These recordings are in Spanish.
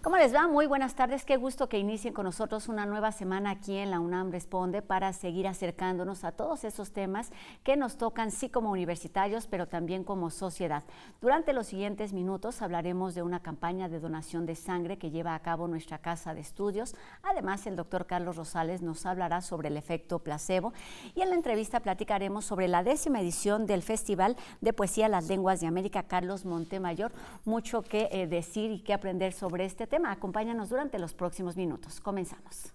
¿Cómo les va? Muy buenas tardes. Qué gusto que inicien con nosotros una nueva semana aquí en la UNAM Responde para seguir acercándonos a todos esos temas que nos tocan sí como universitarios, pero también como sociedad. Durante los siguientes minutos hablaremos de una campaña de donación de sangre que lleva a cabo nuestra casa de estudios. Además, el doctor Carlos Rosales nos hablará sobre el efecto placebo y en la entrevista platicaremos sobre la 10ª edición del Festival de Poesía Las Lenguas de América Carlos Montemayor. Mucho que decir y que aprender sobre este tema. Acompáñanos durante los próximos minutos. Comenzamos.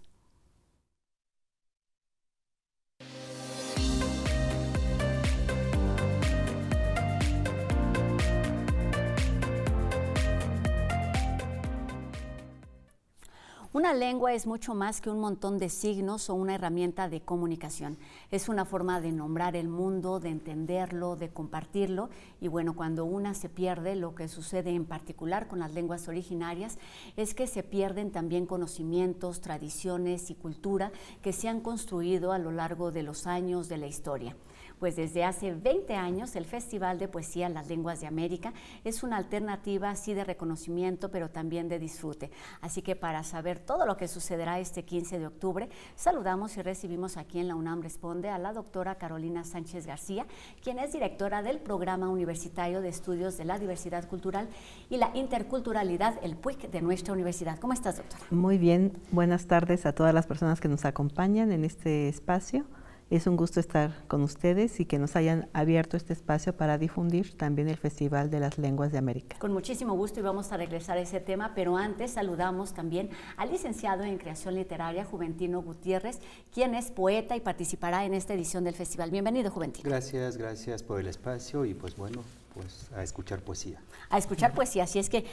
Una lengua es mucho más que un montón de signos o una herramienta de comunicación. Es una forma de nombrar el mundo, de entenderlo, de compartirlo. Y bueno, cuando una se pierde, lo que sucede en particular con las lenguas originarias es que se pierden también conocimientos, tradiciones y cultura que se han construido a lo largo de los años de la historia. Pues desde hace 20 años el Festival de Poesía Las Lenguas de América es una alternativa así de reconocimiento, pero también de disfrute. Así que para saber todo lo que sucederá este 15 de octubre, saludamos y recibimos aquí en la UNAM Responde a la doctora Carolina Sánchez García, quien es directora del Programa Universitario de Estudios de la Diversidad Cultural y la Interculturalidad, el PUIC de nuestra universidad. ¿Cómo estás, doctora? Muy bien, buenas tardes a todas las personas que nos acompañan en este espacio. Es un gusto estar con ustedes y que nos hayan abierto este espacio para difundir también el Festival de las Lenguas de América. Con muchísimo gusto y vamos a regresar a ese tema, pero antes saludamos también al licenciado en Creación Literaria, Juventino Gutiérrez, quien es poeta y participará en esta edición del festival. Bienvenido, Juventino. Gracias por el espacio y pues bueno, pues a escuchar poesía. A escuchar poesía, así es que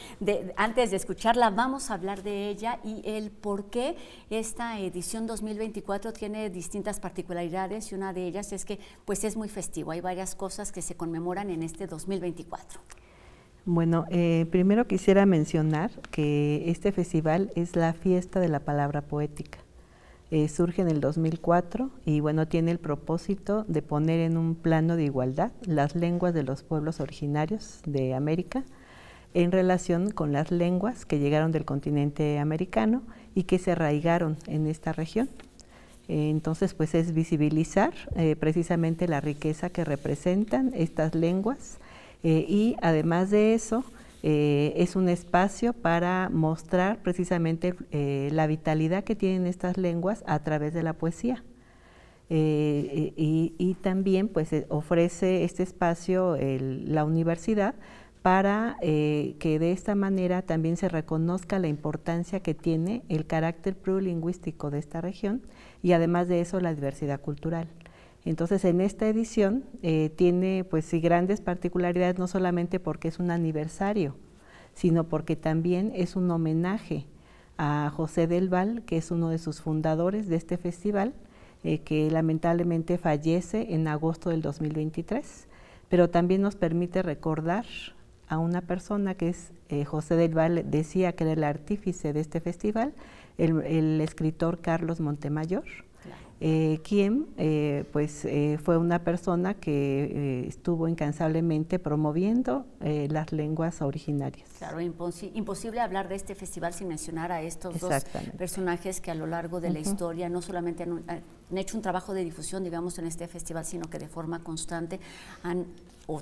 antes de escucharla vamos a hablar de ella y el por qué esta edición 2024 tiene distintas particularidades y una de ellas es que pues es muy festivo, hay varias cosas que se conmemoran en este 2024. Bueno, primero quisiera mencionar que este festival es la fiesta de la palabra poética. Surge en el 2004 y bueno, tiene el propósito de poner en un plano de igualdad las lenguas de los pueblos originarios de América en relación con las lenguas que llegaron del continente americano y que se arraigaron en esta región. Entonces, pues es visibilizar precisamente la riqueza que representan estas lenguas y además de eso, es un espacio para mostrar precisamente la vitalidad que tienen estas lenguas a través de la poesía. Y también pues ofrece este espacio la universidad para que de esta manera también se reconozca la importancia que tiene el carácter plurilingüístico de esta región y además de eso la diversidad cultural. Entonces, en esta edición tiene pues sí grandes particularidades, no solamente porque es un aniversario, sino porque también es un homenaje a José del Val, que es uno de sus fundadores de este festival, que lamentablemente fallece en agosto del 2023, pero también nos permite recordar a una persona que es José del Val, decía que era el artífice de este festival, el escritor Carlos Montemayor, quien fue una persona que estuvo incansablemente promoviendo las lenguas originarias. Claro, imposible hablar de este festival sin mencionar a estos dos personajes que a lo largo de la historia no solamente han hecho un trabajo de difusión, digamos, en este festival, sino que de forma constante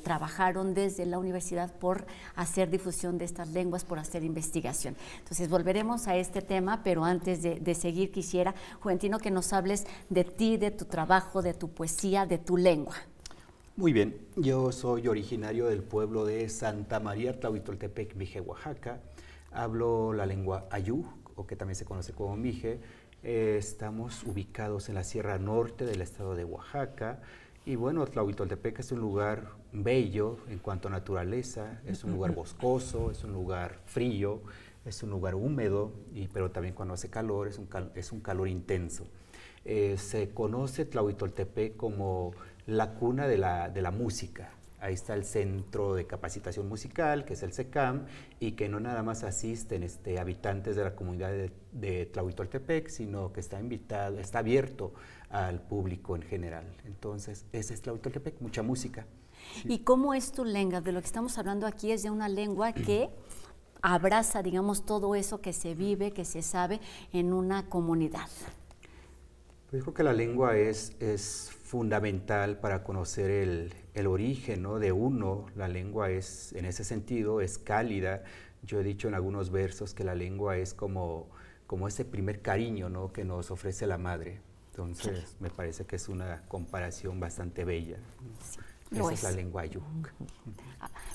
trabajaron desde la universidad por hacer difusión de estas lenguas, por hacer investigación. Entonces volveremos a este tema, pero antes de seguir quisiera, Juventino, que nos hables de ti, de tu trabajo, de tu poesía, de tu lengua. Muy bien, yo soy originario del pueblo de Santa María Tlahuitoltepec, Mije, Oaxaca. Hablo la lengua ayú, o que también se conoce como Mije. Estamos ubicados en la Sierra Norte del estado de Oaxaca. Y bueno, Tlahuitoltepec es un lugar bello en cuanto a naturaleza, es un lugar boscoso, es un lugar frío, es un lugar húmedo, pero también cuando hace calor es un calor intenso. Se conoce Tlahuitoltepec como la cuna de la música. Ahí está el Centro de Capacitación Musical, que es el CECAM, y que no nada más asisten habitantes de la comunidad de Tlahuitoltepec, sino que está abierto al público en general. Entonces, ese es Tlahuitoltepec, mucha música. ¿Y cómo es tu lengua? De lo que estamos hablando aquí es de una lengua que abraza, digamos, todo eso que se vive, que se sabe en una comunidad? Pues yo creo que la lengua es fundamental para conocer el origen, ¿no?, de uno. La lengua es, en ese sentido, es cálida. Yo he dicho en algunos versos que la lengua es como ese primer cariño, ¿no?, que nos ofrece la madre. Entonces, me parece que es una comparación bastante bella. Sí, esa es la lengua ayuk.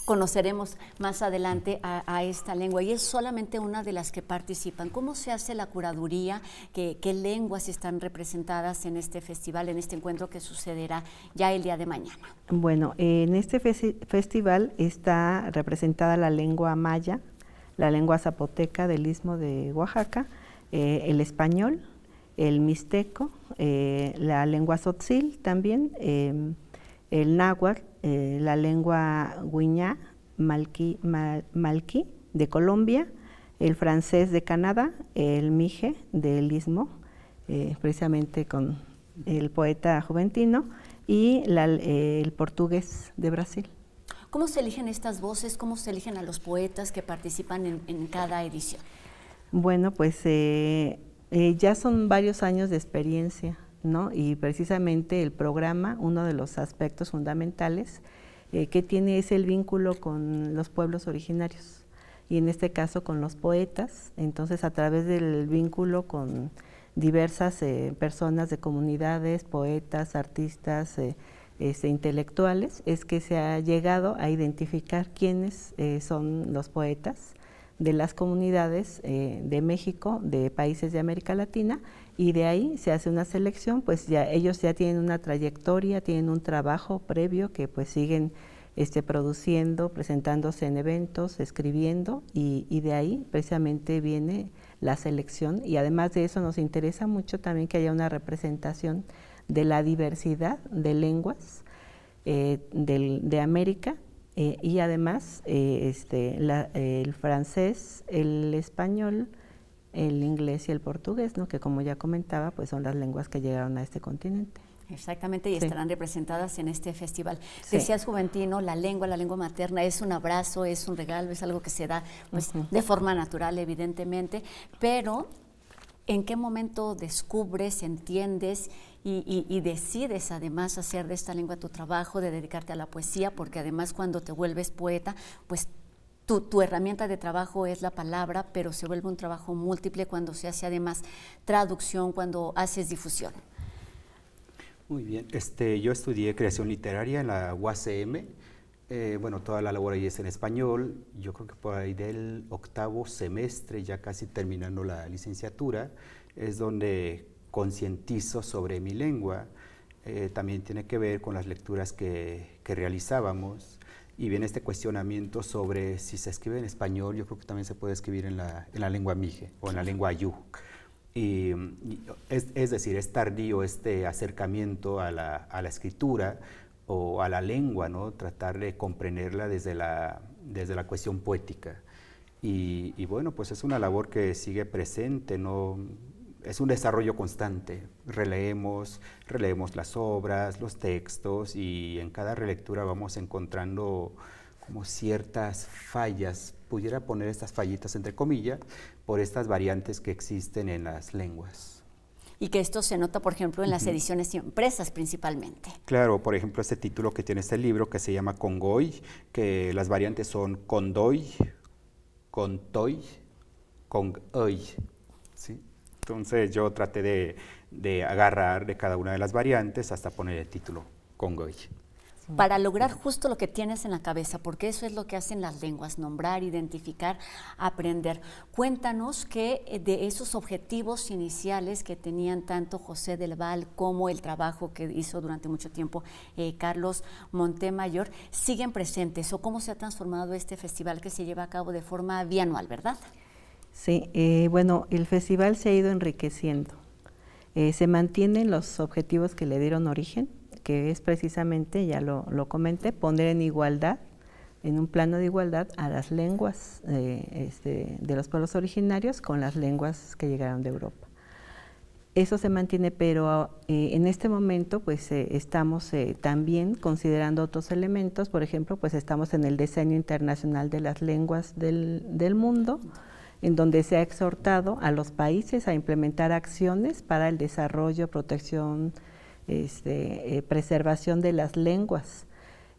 Conoceremos más adelante a esta lengua y es solamente una de las que participan. ¿Cómo se hace la curaduría? ¿Qué lenguas están representadas en este festival, en este encuentro que sucederá ya el día de mañana? Bueno, en este festival está representada la lengua maya, la lengua zapoteca del Istmo de Oaxaca, el español, el mixteco, la lengua tzotzil también, el náhuatl, la lengua guiñá, malquí de Colombia, el francés de Canadá, el mije del Istmo, precisamente con el poeta juventino, y el portugués de Brasil. ¿Cómo se eligen estas voces? ¿Cómo se eligen a los poetas que participan en cada edición? Bueno, pues ya son varios años de experiencia, ¿no? Y precisamente el programa, uno de los aspectos fundamentales que tiene es el vínculo con los pueblos originarios, y en este caso con los poetas. Entonces, a través del vínculo con diversas personas de comunidades, poetas, artistas, intelectuales, es que se ha llegado a identificar quiénes son los poetas de las comunidades de México, de países de América Latina, y de ahí se hace una selección. Pues ya ellos ya tienen una trayectoria, tienen un trabajo previo que pues siguen produciendo, presentándose en eventos, escribiendo, y de ahí precisamente viene la selección. Y además de eso nos interesa mucho también que haya una representación de la diversidad de lenguas de América, y además el francés, el español, el inglés y el portugués, ¿no?, que como ya comentaba, pues son las lenguas que llegaron a este continente. Exactamente, y estarán representadas en este festival. Sí. Decías, Juventino, la lengua materna es un abrazo, es un regalo, es algo que se da pues, de forma natural, evidentemente, pero ¿en qué momento descubres, entiendes y decides además hacer de esta lengua tu trabajo, de dedicarte a la poesía? Porque además cuando te vuelves poeta, pues tu herramienta de trabajo es la palabra, pero se vuelve un trabajo múltiple cuando se hace además traducción, cuando haces difusión. Muy bien, yo estudié creación literaria en la UACM. Bueno, toda la labor ahí es en español. Yo creo que por ahí del 8º semestre, ya casi terminando la licenciatura, es donde concientizo sobre mi lengua. También tiene que ver con las lecturas que realizábamos, y viene este cuestionamiento sobre si se escribe en español. Yo creo que también se puede escribir en la lengua mije o en la lengua ayú. Es decir, es tardío este acercamiento a la escritura o a la lengua, ¿no?, tratar de comprenderla desde la cuestión poética. Y bueno, pues es una labor que sigue presente, ¿no? Es un desarrollo constante. Releemos las obras, los textos, y en cada relectura vamos encontrando como ciertas fallas, pudiera poner estas fallitas entre comillas, por estas variantes que existen en las lenguas. Y que esto se nota, por ejemplo, en las ediciones impresas principalmente. Claro, por ejemplo, este título que tiene este libro que se llama Congoy, que las variantes son condoy, contoy, congoy, ¿sí? Entonces yo traté de agarrar de cada una de las variantes hasta poner el título Congoy. Para lograr justo lo que tienes en la cabeza, porque eso es lo que hacen las lenguas, nombrar, identificar, aprender. Cuéntanos que de esos objetivos iniciales que tenían tanto José del Val como el trabajo que hizo durante mucho tiempo Carlos Montemayor, siguen presentes, o cómo se ha transformado este festival que se lleva a cabo de forma bianual, ¿verdad? Sí, bueno, el festival se ha ido enriqueciendo. Se mantienen los objetivos que le dieron origen, que es precisamente, ya lo comenté, poner en igualdad, en un plano de igualdad, a las lenguas de los pueblos originarios con las lenguas que llegaron de Europa. Eso se mantiene, pero en este momento pues estamos también considerando otros elementos. Por ejemplo, pues estamos en el Decenio Internacional de las Lenguas del Mundo, en donde se ha exhortado a los países a implementar acciones para el desarrollo, protección, preservación de las lenguas.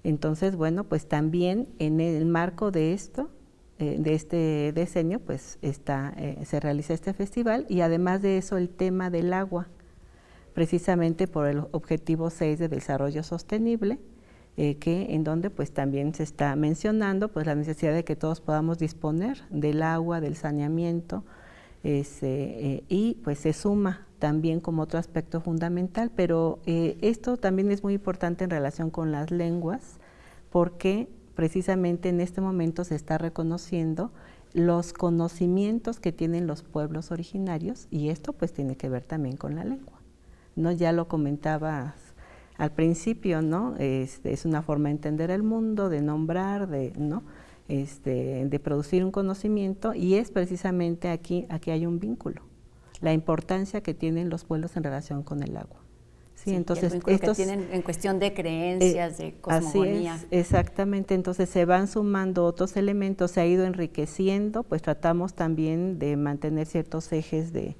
Entonces, bueno, pues también en el marco de esto, de este decenio, pues se realiza este festival, y además de eso el tema del agua, precisamente por el objetivo 6 de desarrollo sostenible, en donde pues también se está mencionando pues la necesidad de que todos podamos disponer del agua, del saneamiento, y pues se suma también como otro aspecto fundamental, pero esto también es muy importante en relación con las lenguas, porque precisamente en este momento se está reconociendo los conocimientos que tienen los pueblos originarios, y esto pues tiene que ver también con la lengua, ¿no? Ya lo comentabas al principio, ¿no? Es una forma de entender el mundo, de nombrar, ¿no? De producir un conocimiento, y es precisamente aquí hay un vínculo, la importancia que tienen los pueblos en relación con el agua. Sí, entonces el vínculo que tienen en cuestión de creencias, de cosmogonía. Así es, exactamente. Entonces se van sumando otros elementos, se ha ido enriqueciendo, pues tratamos también de mantener ciertos ejes de,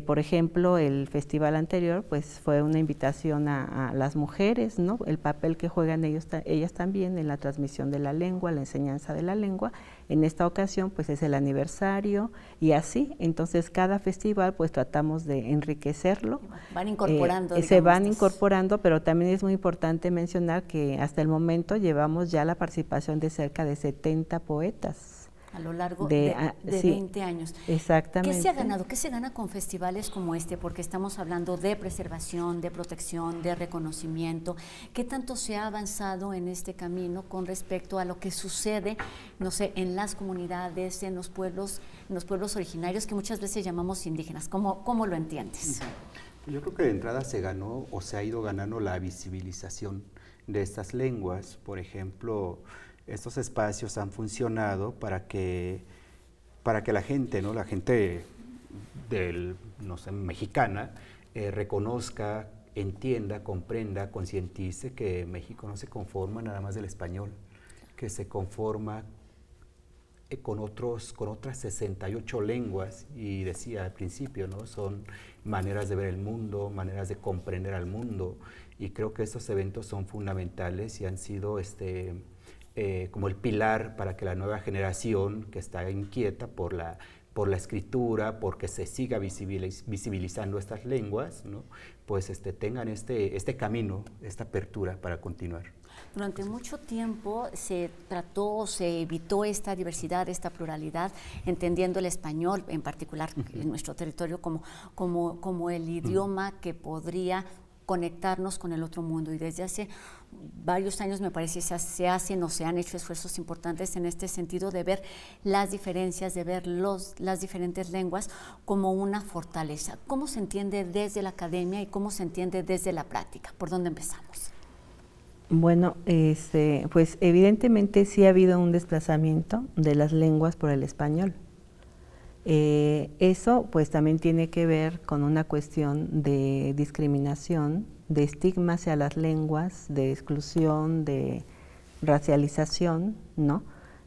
por ejemplo, el festival anterior pues fue una invitación a las mujeres, ¿no? El papel que juegan ellas también en la transmisión de la lengua, la enseñanza de la lengua. En esta ocasión pues es el aniversario, y así, entonces cada festival pues tratamos de enriquecerlo. Van incorporando. Se van incorporando, pero también es muy importante mencionar que hasta el momento llevamos ya la participación de cerca de 70 poetas. A lo largo de sí, 20 años. Exactamente. ¿Qué se ha ganado? ¿Qué se gana con festivales como este? Porque estamos hablando de preservación, de protección, de reconocimiento. ¿Qué tanto se ha avanzado en este camino con respecto a lo que sucede, no sé, en las comunidades, en los pueblos originarios, que muchas veces llamamos indígenas? ¿Cómo lo entiendes? Yo creo que de entrada se ganó o se ha ido ganando la visibilización de estas lenguas. Por ejemplo, estos espacios han funcionado para que la gente, ¿no? La gente mexicana, reconozca, entienda, comprenda, concientice que México no se conforma nada más del español, que se conforma con otras 68 lenguas, y decía al principio, ¿no? Son maneras de ver el mundo, maneras de comprender al mundo, y creo que estos eventos son fundamentales y han sido como el pilar para que la nueva generación que está inquieta por la escritura, porque se siga visibilizando estas lenguas, ¿no? Pues tengan este camino, esta apertura para continuar. Durante mucho tiempo se evitó esta diversidad, esta pluralidad, entendiendo el español, en particular en nuestro territorio, como el idioma que podría conectarnos con el otro mundo, y desde hace varios años me parece se han hecho esfuerzos importantes en este sentido, de ver las diferencias, de ver las diferentes lenguas como una fortaleza. ¿Cómo se entiende desde la academia y cómo se entiende desde la práctica? ¿Por dónde empezamos? Bueno, pues evidentemente sí ha habido un desplazamiento de las lenguas por el español. Eso pues también tiene que ver con una cuestión de discriminación, de estigma hacia las lenguas, de exclusión, de racialización, ¿no?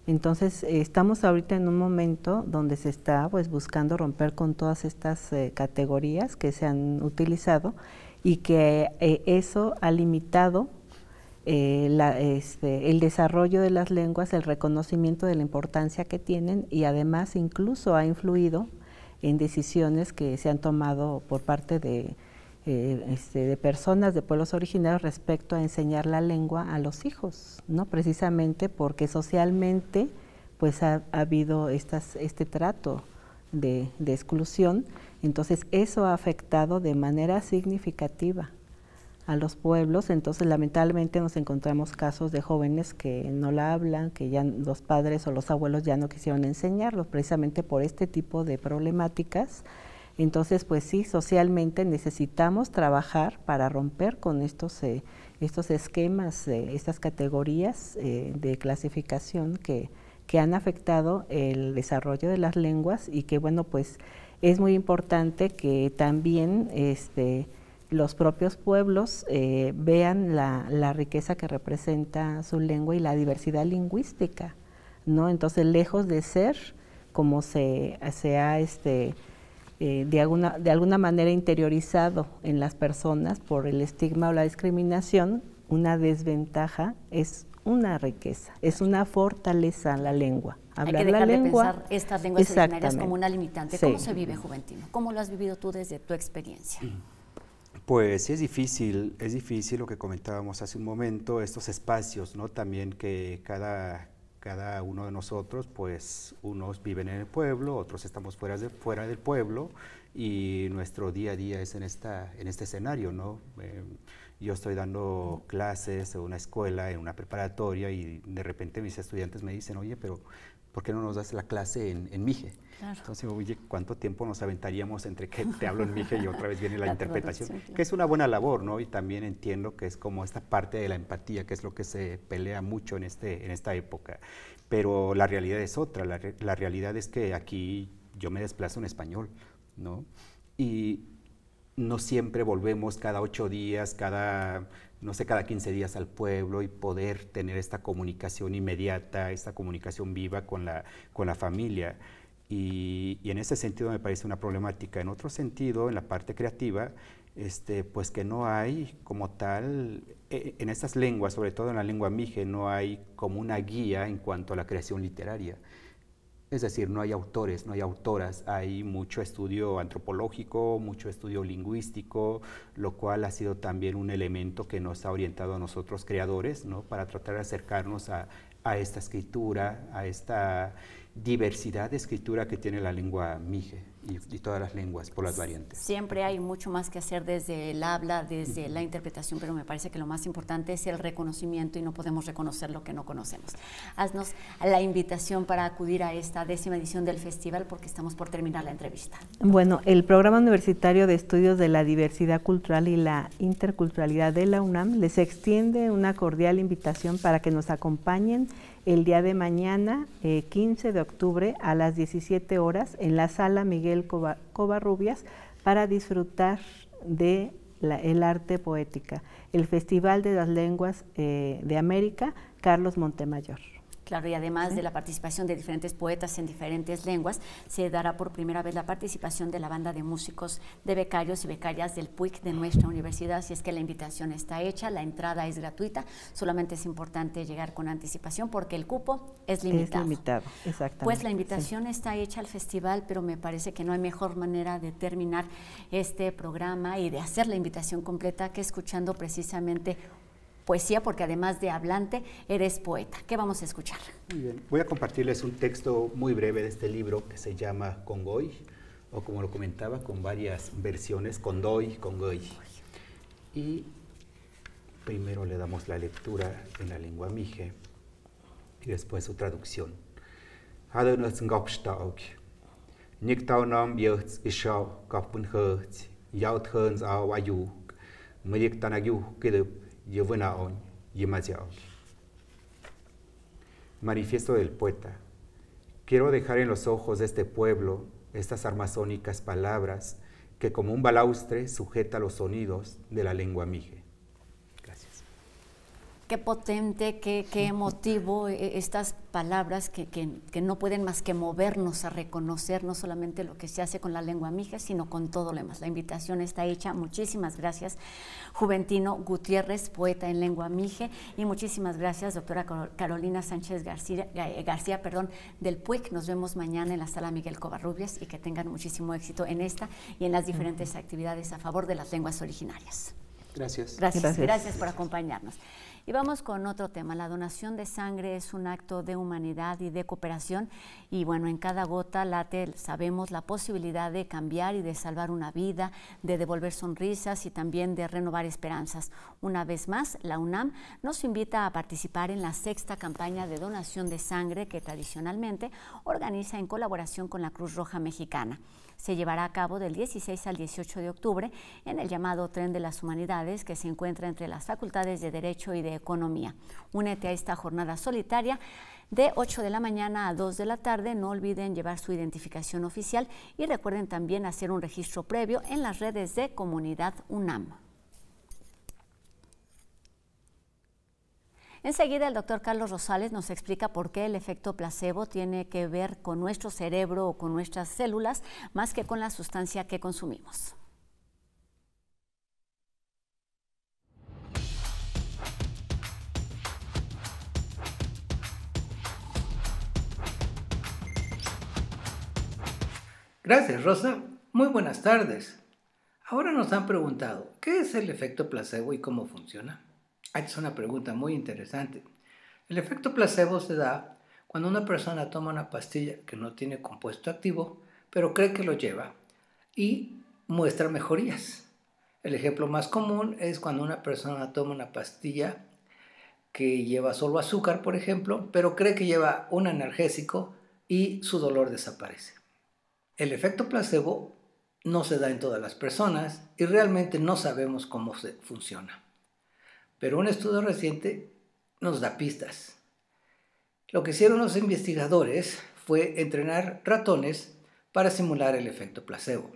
Entonces estamos ahorita en un momento donde se está pues buscando romper con todas estas categorías que se han utilizado, y que eso ha limitado el desarrollo de las lenguas, el reconocimiento de la importancia que tienen, y además incluso ha influido en decisiones que se han tomado por parte de personas de pueblos originarios respecto a enseñar la lengua a los hijos, ¿no? Precisamente porque socialmente pues ha habido este trato de exclusión. Entonces eso ha afectado de manera significativa a los pueblos. Entonces lamentablemente nos encontramos casos de jóvenes que no la hablan, que ya los padres o los abuelos ya no quisieron enseñarlos, precisamente por este tipo de problemáticas. Entonces pues sí, socialmente necesitamos trabajar para romper con estos esquemas, estas categorías de clasificación que han afectado el desarrollo de las lenguas, y que bueno, pues es muy importante que también los propios pueblos vean la riqueza que representa su lengua y la diversidad lingüística, ¿no? Entonces, lejos de ser como se ha de alguna manera interiorizado en las personas por el estigma o la discriminación, una desventaja es una riqueza, es una fortaleza la lengua. Hablar Hay que dejar de pensar estas lenguas originarias como una limitante. Sí. ¿Cómo se vive, Juventino? ¿Cómo lo has vivido tú desde tu experiencia? Pues sí, es difícil lo que comentábamos hace un momento, estos espacios, ¿no? También que cada uno de nosotros, pues unos viven en el pueblo, otros estamos fuera del pueblo, y nuestro día a día es en este escenario, ¿no? Yo estoy dando clases en una escuela, en una preparatoria, y de repente mis estudiantes me dicen, oye, pero ¿por qué no nos das la clase en Mije? Claro. Entonces, oye, ¿cuánto tiempo nos aventaríamos entre que te hablo en Mije y otra vez viene la interpretación? Claro. Que es una buena labor, ¿no? Y también entiendo que es como esta parte de la empatía, que es lo que se pelea mucho en esta época. Pero la realidad es otra, la realidad es que aquí yo me desplazo en español, ¿no? Y no siempre volvemos cada 8 días, cada 15 días al pueblo y poder tener esta comunicación inmediata, esta comunicación viva con la familia. Y en ese sentido me parece una problemática. En otro sentido, en la parte creativa, pues que no hay como tal, en estas lenguas, sobre todo en la lengua mije, no hay como una guía en cuanto a la creación literaria. Es decir, no hay autores, no hay autoras, hay mucho estudio antropológico, mucho estudio lingüístico, lo cual ha sido también un elemento que nos ha orientado a nosotros creadores, ¿no? Para tratar de acercarnos a esta escritura, a esta diversidad de escritura que tiene la lengua mije y todas las lenguas por las variantes. Siempre hay mucho más que hacer desde el habla, desde la interpretación, pero me parece que lo más importante es el reconocimiento y no podemos reconocer lo que no conocemos. Haznos la invitación para acudir a esta 10ª edición del festival porque estamos por terminar la entrevista. Bueno, el Programa Universitario de Estudios de la Diversidad Cultural y la Interculturalidad de la UNAM les extiende una cordial invitación para que nos acompañen el día de mañana, 15 de octubre, a las 17 horas, en la Sala Miguel Covarrubias, para disfrutar de el arte poética, el Festival de las Lenguas de América, Carlos Montemayor. Claro, y además de la participación de diferentes poetas en diferentes lenguas, se dará por primera vez la participación de la banda de músicos de becarios y becarias del PUIC de nuestra universidad, así es que la invitación está hecha, la entrada es gratuita, solamente es importante llegar con anticipación porque el cupo es limitado. Es limitado, exactamente. Pues la invitación está hecha al festival, pero me parece que no hay mejor manera de terminar este programa y de hacer la invitación completa que escuchando precisamente poesía, porque además de hablante, eres poeta. ¿Qué vamos a escuchar? Muy bien. Voy a compartirles un texto muy breve de este libro que se llama Congoy, o como lo comentaba, con varias versiones, Condoy, Congoy. Y primero le damos la lectura en la lengua mije y después su traducción. Hadonos ngopstaug. Niktaunam yots ishau kapun hertz. Yaut herns au ayu. Medik tanagu kidup. Manifiesto del poeta. Quiero dejar en los ojos de este pueblo estas armazónicas palabras que como un balaustre sujeta los sonidos de la lengua mije. Gracias. Qué potente, qué emotivo estas palabras que no pueden más que movernos a reconocer no solamente lo que se hace con la lengua mije, sino con todo lo demás. La invitación está hecha. Muchísimas gracias, Juventino Gutiérrez, poeta en lengua mije, y muchísimas gracias, doctora Carolina Sánchez García, del PUIC. Nos vemos mañana en la Sala Miguel Covarrubias y que tengan muchísimo éxito en esta y en las diferentes actividades a favor de las lenguas originarias. Gracias. Gracias por acompañarnos. Y vamos con otro tema. La donación de sangre es un acto de humanidad y de cooperación y bueno, en cada gota late, sabemos, la posibilidad de cambiar y de salvar una vida, de devolver sonrisas y también de renovar esperanzas. Una vez más, la UNAM nos invita a participar en la 6ª campaña de donación de sangre que tradicionalmente organiza en colaboración con la Cruz Roja Mexicana. Se llevará a cabo del 16 al 18 de octubre en el llamado Tren de las Humanidades, que se encuentra entre las facultades de Derecho y de Economía. Únete a esta jornada solitaria de 8 de la mañana a 2 de la tarde. No olviden llevar su identificación oficial y recuerden también hacer un registro previo en las redes de Comunidad UNAM. Enseguida el doctor Carlos Rosales nos explica por qué el efecto placebo tiene que ver con nuestro cerebro o con nuestras células más que con la sustancia que consumimos. Gracias, Rosa. Muy buenas tardes. Ahora nos han preguntado, ¿qué es el efecto placebo y cómo funciona? Es una pregunta muy interesante. El efecto placebo se da cuando una persona toma una pastilla que no tiene compuesto activo, pero cree que lo lleva y muestra mejorías. El ejemplo más común es cuando una persona toma una pastilla que lleva solo azúcar, por ejemplo, pero cree que lleva un analgésico y su dolor desaparece. El efecto placebo no se da en todas las personas y realmente no sabemos cómo funciona. Pero un estudio reciente nos da pistas. Lo que hicieron los investigadores fue entrenar ratones para simular el efecto placebo.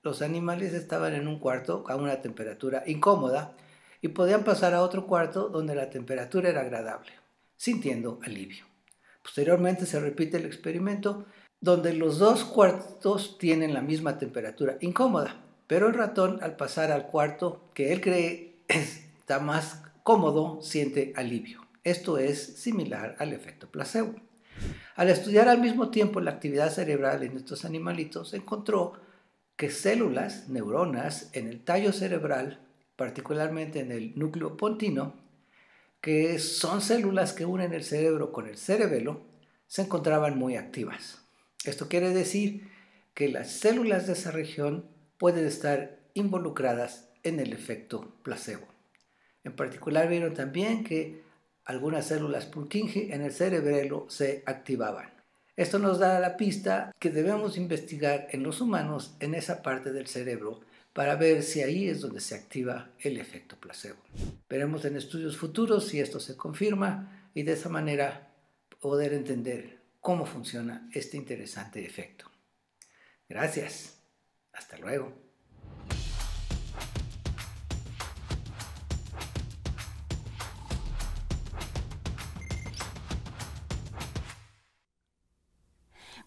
Los animales estaban en un cuarto a una temperatura incómoda y podían pasar a otro cuarto donde la temperatura era agradable, sintiendo alivio. Posteriormente se repite el experimento donde los dos cuartos tienen la misma temperatura incómoda, pero el ratón, al pasar al cuarto que él cree está más cómodo, siente alivio. Esto es similar al efecto placebo. Al estudiar al mismo tiempo la actividad cerebral en estos animalitos, se encontró que células, neuronas, en el tallo cerebral, particularmente en el núcleo pontino, que son células que unen el cerebro con el cerebelo, se encontraban muy activas. Esto quiere decir que las células de esa región pueden estar involucradas en el efecto placebo. En particular vieron también que algunas células Purkinje en el cerebelo se activaban. Esto nos da la pista que debemos investigar en los humanos en esa parte del cerebro para ver si ahí es donde se activa el efecto placebo. Veremos en estudios futuros si esto se confirma y de esa manera poder entender cómo funciona este interesante efecto. Gracias. Hasta luego.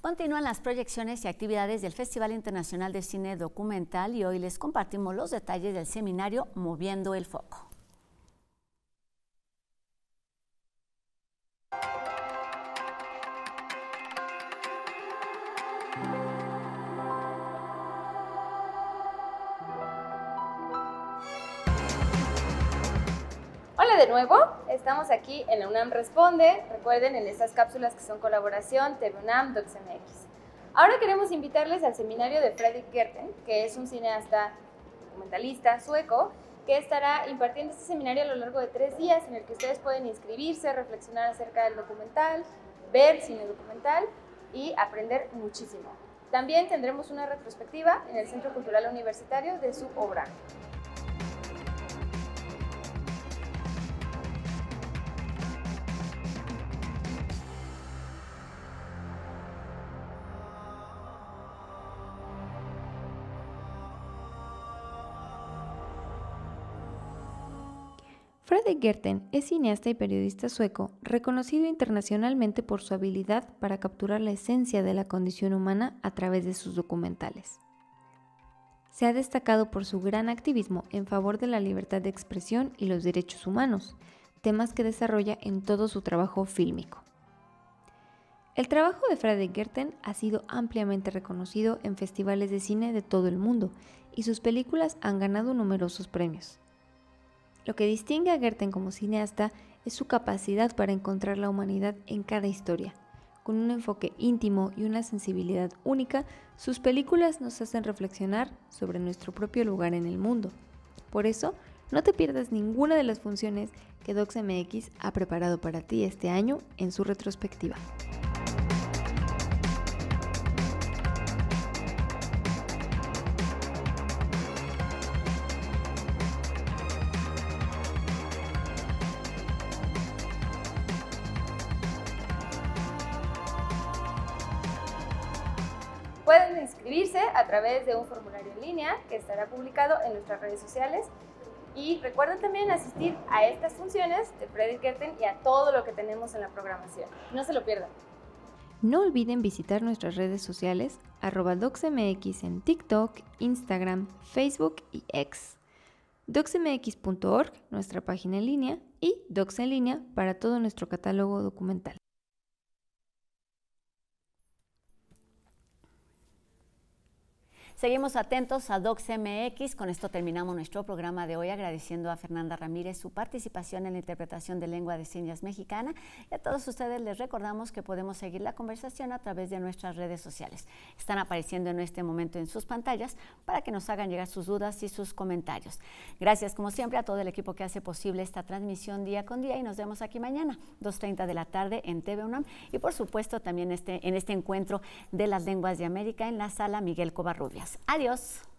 Continúan las proyecciones y actividades del Festival Internacional de Cine Documental y hoy les compartimos los detalles del seminario Moviendo el Foco. Hola de nuevo, estamos aquí en la UNAM Responde, recuerden en estas cápsulas que son colaboración TV UNAM, DocsMX. Ahora queremos invitarles al seminario de Fredrik Gertten, que es un cineasta documentalista sueco, que estará impartiendo este seminario a lo largo de 3 días en el que ustedes pueden inscribirse, reflexionar acerca del documental, ver cine documental y aprender muchísimo. También tendremos una retrospectiva en el Centro Cultural Universitario de su obra. Fredrik Gertten es cineasta y periodista sueco, reconocido internacionalmente por su habilidad para capturar la esencia de la condición humana a través de sus documentales. Se ha destacado por su gran activismo en favor de la libertad de expresión y los derechos humanos, temas que desarrolla en todo su trabajo fílmico. El trabajo de Fredrik Gertten ha sido ampliamente reconocido en festivales de cine de todo el mundo y sus películas han ganado numerosos premios. Lo que distingue a Gertten como cineasta es su capacidad para encontrar la humanidad en cada historia. Con un enfoque íntimo y una sensibilidad única, sus películas nos hacen reflexionar sobre nuestro propio lugar en el mundo. Por eso, no te pierdas ninguna de las funciones que DocsMX ha preparado para ti este año en su retrospectiva. inscribirse a través de un formulario en línea que estará publicado en nuestras redes sociales. Y recuerden también asistir a estas funciones de Fredrik Kerten y a todo lo que tenemos en la programación. No se lo pierdan. No olviden visitar nuestras redes sociales @docsmx en TikTok, Instagram, Facebook y X. docsmx.org, nuestra página en línea, y Docs en línea para todo nuestro catálogo documental. Seguimos atentos a DocsMX. Con esto terminamos nuestro programa de hoy, agradeciendo a Fernanda Ramírez su participación en la interpretación de lengua de señas mexicana. Y a todos ustedes les recordamos que podemos seguir la conversación a través de nuestras redes sociales. Están apareciendo en este momento en sus pantallas para que nos hagan llegar sus dudas y sus comentarios. Gracias, como siempre, a todo el equipo que hace posible esta transmisión día con día, y nos vemos aquí mañana, 2:30 de la tarde en TV UNAM, y por supuesto también en este encuentro de las lenguas de América en la sala Miguel Covarrubias. Adiós.